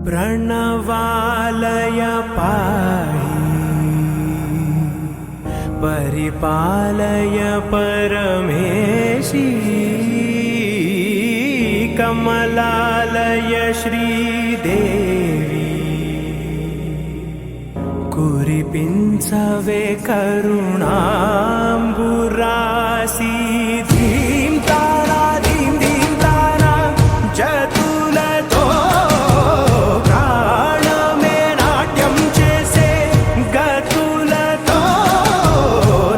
प्रणवालय पाहि परिपालय परमेशी कमलालय श्रीदेवी कुरिपिंचवे करुणांबुरासी धीं तारा धीं धीं तारा जतुलतो प्राणमे नाट्यं चेसे गतुलतो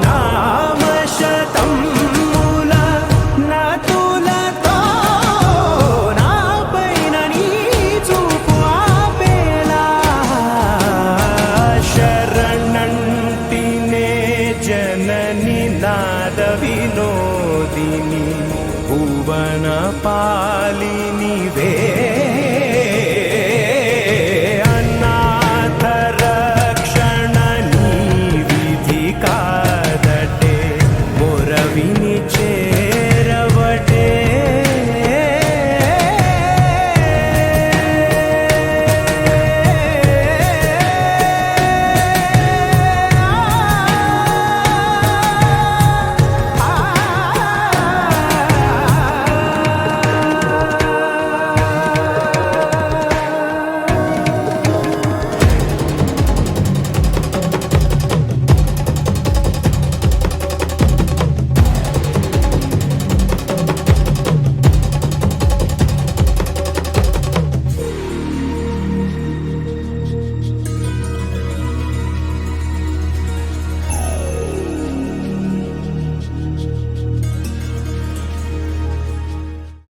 नामशतं मूल नतुलतो नापैननी चूपु आपेला शरणंटिने जननी नाद विनोदिनी भुवन पालिनी वे